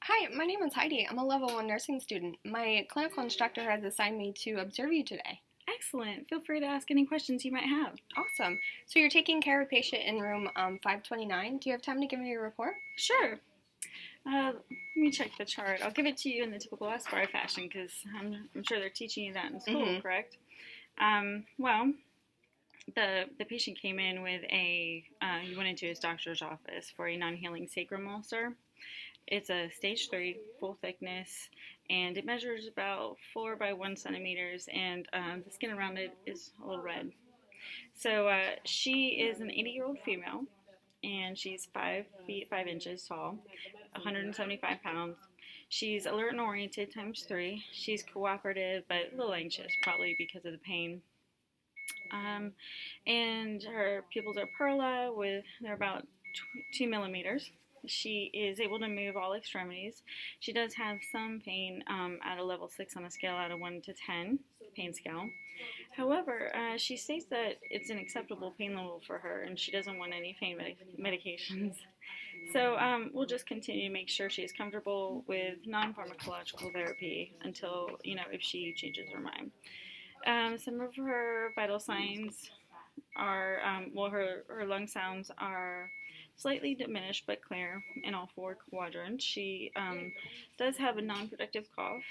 Hi, my name is Heidi. I'm a level 1 nursing student. My clinical instructor has assigned me to observe you today. Excellent. Feel free to ask any questions you might have. Awesome. So you're taking care of a patient in room 529. Do you have time to give me your report? Sure. Let me check the chart. I'll give it to you in the typical SBAR fashion because I'm sure they're teaching you that in school, correct? Well, the patient came in with he went into his doctor's office for a non-healing sacrum ulcer. It's a stage 3, full thickness, and it measures about 4 by 1 centimeters, and the skin around it is a little red. So she is an 80-year-old female, and she's 5 feet 5 inches tall, 175 pounds. She's alert and oriented times 3. She's cooperative, but a little anxious, probably because of the pain. And her pupils are perla, they're about 2 millimeters. She is able to move all extremities. She does have some pain at a level 6 on a scale out of 1 to 10 pain scale. However, she states that it's an acceptable pain level for her and she doesn't want any pain medications. So we'll just continue to make sure she is comfortable with non-pharmacological therapy until, if she changes her mind. Some of her vital signs are, her lung sounds are slightly diminished but clear in all 4 quadrants. She does have a non-productive cough,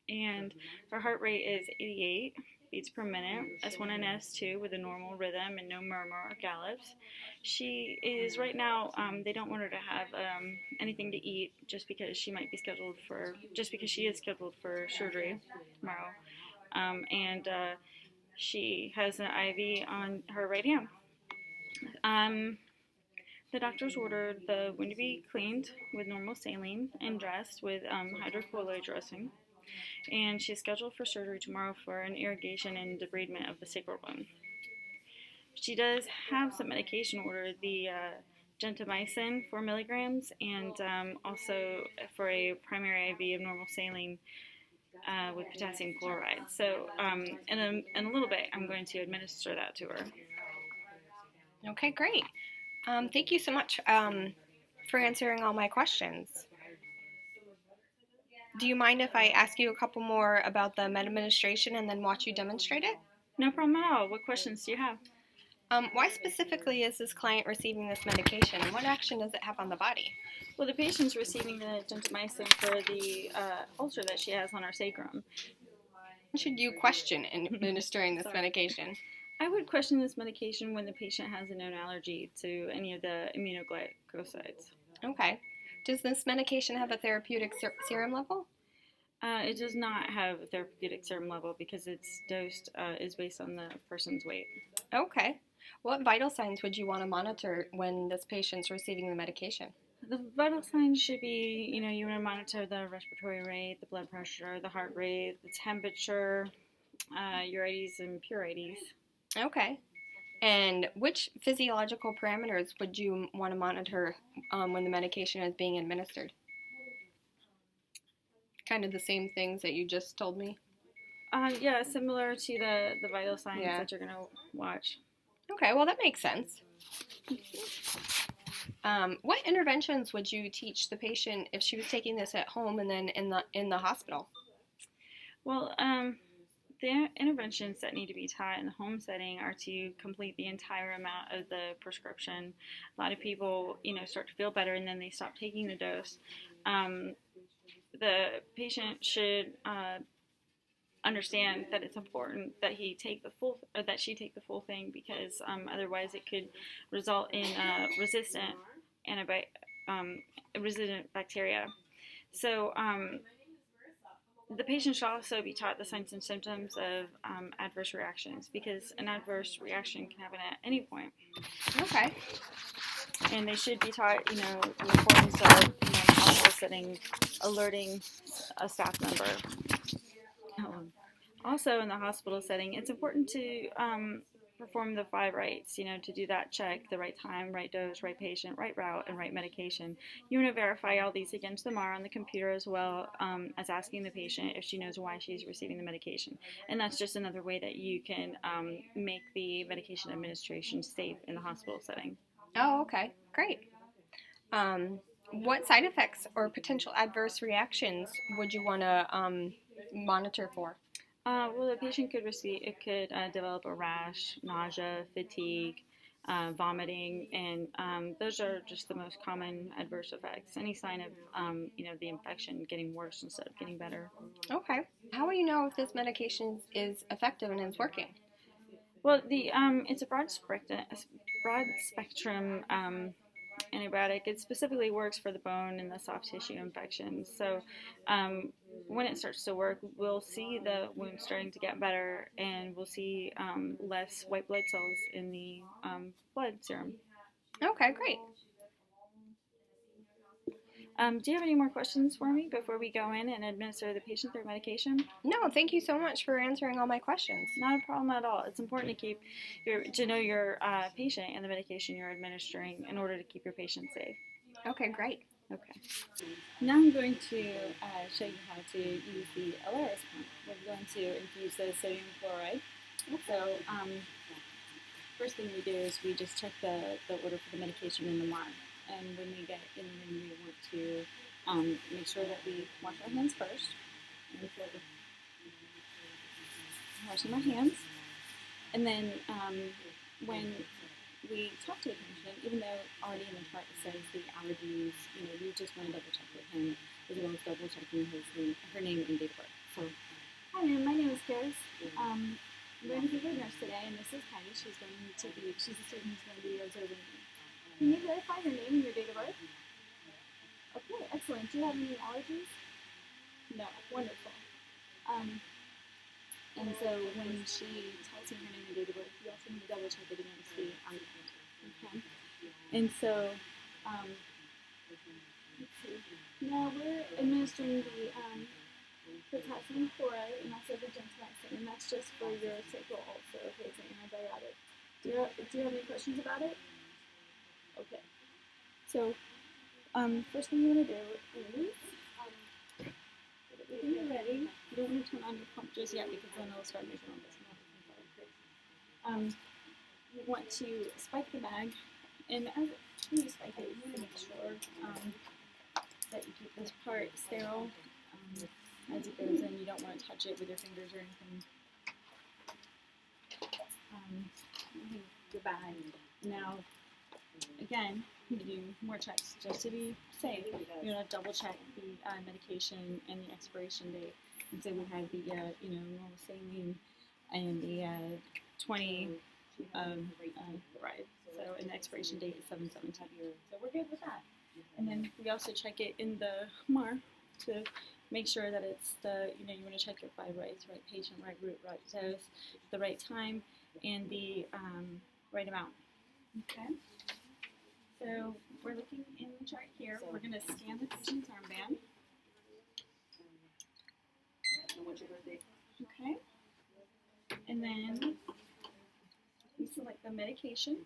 and her heart rate is 88 beats per minute, S1 and S2 with a normal rhythm and no murmur or gallops. She is right now, they don't want her to have anything to eat just because she is scheduled for surgery tomorrow. And she has an IV on her right hand. The doctors ordered the wound to be cleaned with normal saline and dressed with hydrocolloid dressing. And she's scheduled for surgery tomorrow for an irrigation and debridement of the sacral bone. She does have some medication ordered, the gentamicin 4 milligrams, and also for a primary IV of normal saline with potassium chloride. So in a little bit, I'm going to administer that to her. Okay, great. Thank you so much for answering all my questions. Do you mind if I ask you a couple more about the med administration and then watch you demonstrate it? No problem at all. What questions do you have? Why specifically is this client receiving this medication, and what action does it have on the body? Well, the patient's receiving the gentamicin for the ulcer that she has on her sacrum. Should you question administering this medication? I would question this medication when the patient has a known allergy to any of the immunoglycosides. Okay. Does this medication have a therapeutic serum level? It does not have a therapeutic serum level because its dose is based on the person's weight. Okay. What vital signs would you want to monitor when this patient's receiving the medication? The vital signs should be, you want to monitor the respiratory rate, the blood pressure, the heart rate, the temperature, urites and prurites. Okay. And which physiological parameters would you want to monitor when the medication is being administered? Kind of the same things that you just told me? Yeah, similar to the vital signs that you're going to watch. Okay, well that makes sense. What interventions would you teach the patient if she was taking this at home and then in the hospital? Well, the interventions that need to be taught in the home setting are to complete the entire amount of the prescription. A lot of people, start to feel better and then they stop taking the dose. The patient should understand that it's important that she take the full thing because otherwise it could result in resistant bacteria. So the patient should also be taught the signs and symptoms of adverse reactions because an adverse reaction can happen at any point. Okay. And they should be taught, the importance of, in the hospital setting, alerting a staff member. Also, in the hospital setting, it's important to perform the 5 rights, to do that check, the right time, right dose, right patient, right route, and right medication. You want to verify all these against them are on the computer as well as asking the patient if she knows why she's receiving the medication. And that's just another way that you can make the medication administration safe in the hospital setting. Oh, okay. Great. What side effects or potential adverse reactions would you want to monitor for? Well, the patient could develop a rash, nausea, fatigue, vomiting, and those are just the most common adverse effects. Any sign of, the infection getting worse instead of getting better. Okay. How will you know if this medication is effective and is working? Well, it's a broad spectrum antibiotic. It specifically works for the bone and the soft tissue infections. So when it starts to work, we'll see the wound starting to get better, and we'll see less white blood cells in the blood serum. Okay, great. Do you have any more questions for me before we go in and administer the patient their medication? No, thank you so much for answering all my questions. Not a problem at all. It's important to know your patient and the medication you're administering in order to keep your patient safe. Okay, great. Okay. Now I'm going to show you how to use the Alaris pump. We're going to infuse the sodium chloride. So first thing we do is we just check the order for the medication in the MAR. And when we get in, then we want to make sure that we wash our hands first. And so washing my hands. And then when we talk to the patient, even though already in the chart it says the allergies, we just want to double check with him as well as double checking her name and date of birth. So, hi ma'am, my name is Karis. I'm going to be your nurse today, and this is Patty. She's the student who's going to be observing me. Can you verify your name and your date of birth? Okay, excellent. Do you have any allergies? No. Wonderful. And so when she tells you her name and date of birth, you also need to double check it against the allergen. Okay. And so, let's see. Now we're administering the potassium chloride and also the gentamicin, and that's just for your sacral ulcer. Okay, it's an antibiotic. Do you have any questions about it? Okay. So, first thing you want to do is, when you're ready, you don't want to turn on your pump just yet because then it'll start making all this noise. You want to spike the bag, and as you spike it, you want to make sure that you keep this part sterile as it goes in. You don't want to touch it with your fingers or anything. The bag. Now, again, you do more checks just to be safe. You're going to double check the medication and the expiration date. And so we have the normal saline and the 20 chloride. So and the expiration date is 7/17. So we're good with that. And then we also check it in the MAR to make sure that it's you want to check your 5 rights: right patient, right route, right dose, the right time, and the right amount. Okay. So we're looking in the chart here. We're going to scan the patient's armband. What's your birthday? Okay. And then we select the medication.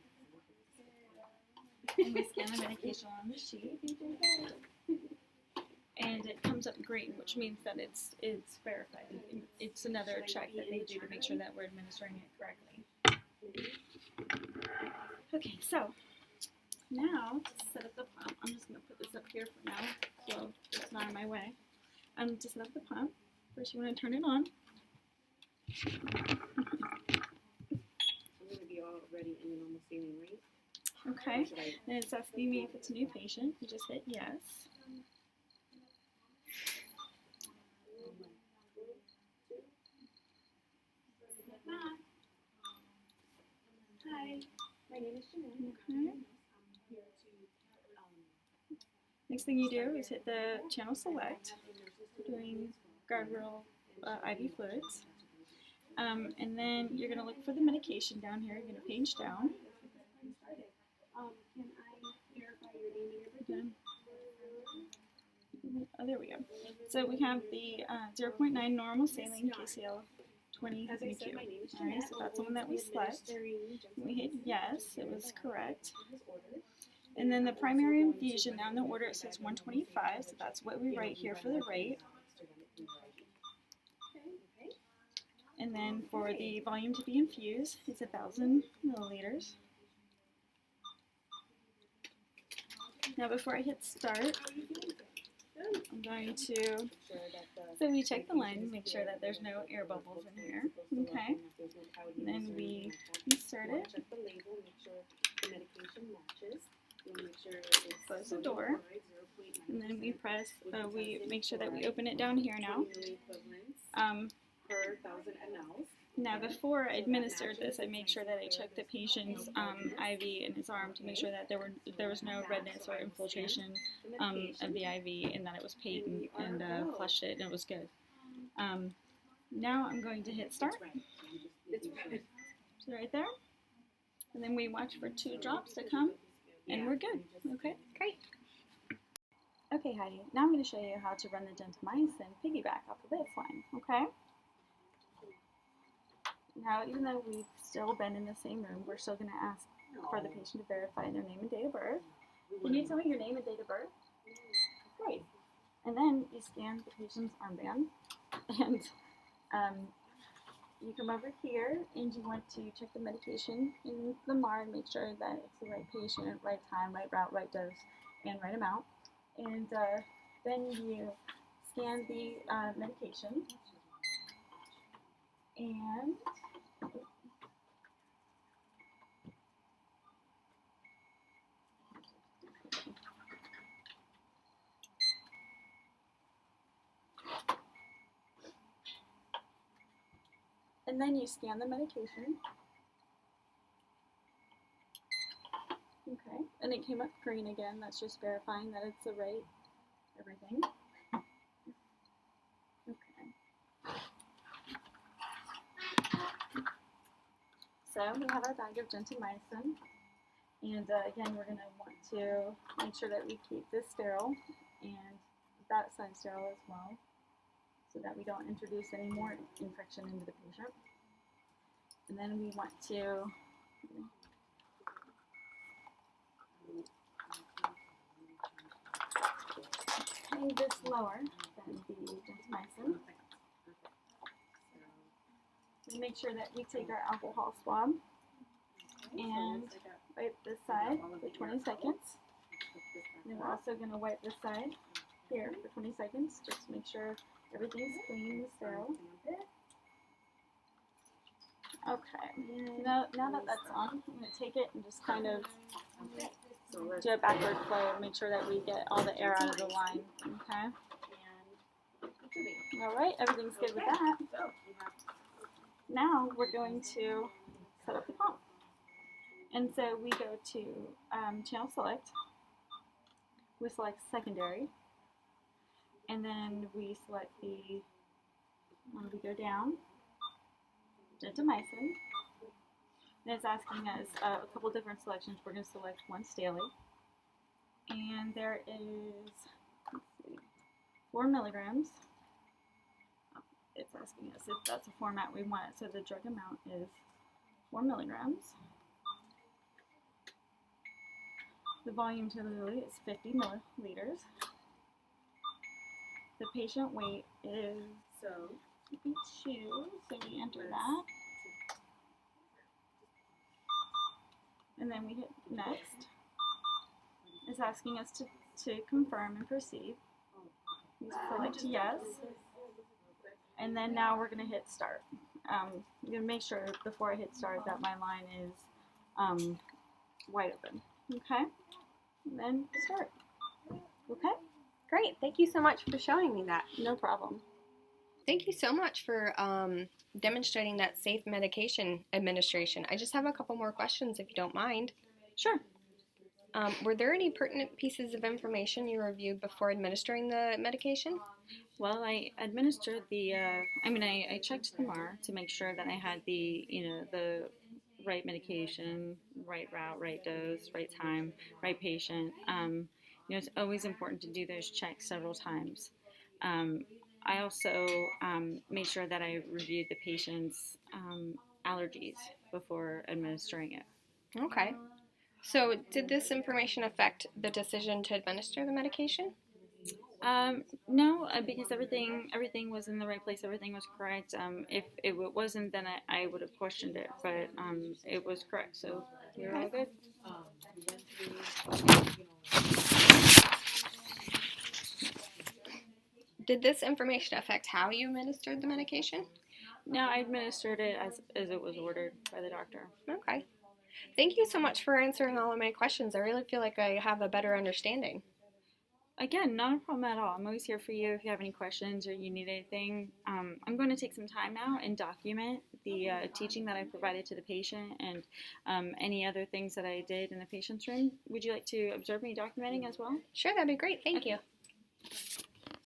And we scan the medication on the sheet. And it comes up green, which means that it's verified. It's another check that they do to make sure that we're administering it correctly. Okay, so now to set up the pump, I'm just going to put this up here for now, so it's not in my way. To set up the pump, first you want to turn it on. I'm going to be already in the normal saline rate. Okay, and it's asking me if it's a new patient. You just hit yes. Hi, my name is Janelle. Okay. Next thing you do is hit the channel select, doing guardrail IV fluids. And then you're going to look for the medication down here. You're going to page down. Can I verify your name and your birthday? Oh, there we go. So we have the 0.9 normal saline KCl 20 As I said, BQ. my name is All right, Jeanette. so that's the one that we select. We hit yes, it was correct. And then the primary infusion, now in the order it says 125, so that's what we write here for the rate. And then for the volume to be infused, it's 1,000 milliliters. Now before I hit start, I'm going to, so we check the line, make sure that there's no air bubbles in here, okay? And then we insert it, close the door, and then we press, we make sure that we open it down here now. Now before I administered this, I made sure that I checked the patient's IV in his arm to make sure that there was no redness or infiltration of the IV, and that it was patent, and flushed it and it was good. Now I'm going to hit start. So right there. And then we watch for 2 drops to come, and we're good. Okay, Great. Okay, Heidi, now I'm going to show you how to run the gentamicin piggyback off of this line, okay? Now, even though we've still been in the same room, we're still going to ask for the patient to verify their name and date of birth. Can you tell me your name and date of birth? Great. And then you scan the patient's armband, and you come over here, and you want to check the medication in the MAR and make sure that it's the right patient, right time, right route, right dose, and right amount. And then you scan the medication, and then you scan the medication. Okay, and it came up green again. That's just verifying that it's the right everything. Okay. So we have our bag of gentamicin, and again, we're going to want to make sure that we keep this sterile and that side sterile as well, so that we don't introduce any more infection into the patient. And then we want to hang this lower than the gentamicin. We make sure that we take our alcohol swab and wipe this side for 20 seconds. And then we're also going to wipe this side here for 20 seconds, just to make sure everything's clean and sterile. Okay, now that that's on, I'm going to take it and just kind of do a backward flow, make sure that we get all the air out of the line, okay? Alright, everything's good with that. Now we're going to set up the pump. And so we go to channel select, we select secondary, and then we select we go down, gentamicin, and it's asking us a couple different selections. We're going to select once daily, and there is, let's see, 4 milligrams. It's asking us if that's a format we want it, so the drug amount is 4 milligrams. The volume to the milliliter is 50 milliliters. The patient weight is 52, so we enter that. And then we hit next. It's asking us to confirm and proceed. We select yes. And then now we're going to hit start. I'm going to make sure before I hit start that my line is wide open. Okay? And then start. Okay? Great. Thank you so much for showing me that. No problem. Thank you so much for demonstrating that safe medication administration. I just have a couple more questions if you don't mind. Sure. Were there any pertinent pieces of information you reviewed before administering the medication? Well, I administered the, I checked the MAR to make sure that I had the, the right medication, right route, right dose, right time, right patient. It's always important to do those checks several times. I also made sure that I reviewed the patient's allergies before administering it. Okay. So did this information affect the decision to administer the medication? No, because everything was in the right place. Everything was correct. If it wasn't, then I would have questioned it, but it was correct. So You're all good. We went through, Did this information affect how you administered the medication? No, I administered it as it was ordered by the doctor. Okay. Thank you so much for answering all of my questions. I really feel like I have a better understanding. Again, not a problem at all. I'm always here for you if you have any questions or you need anything. I'm going to take some time now and document the teaching that I provided to the patient and any other things that I did in the patient's room. Would you like to observe me documenting as well? Sure, that'd be great. Thank you.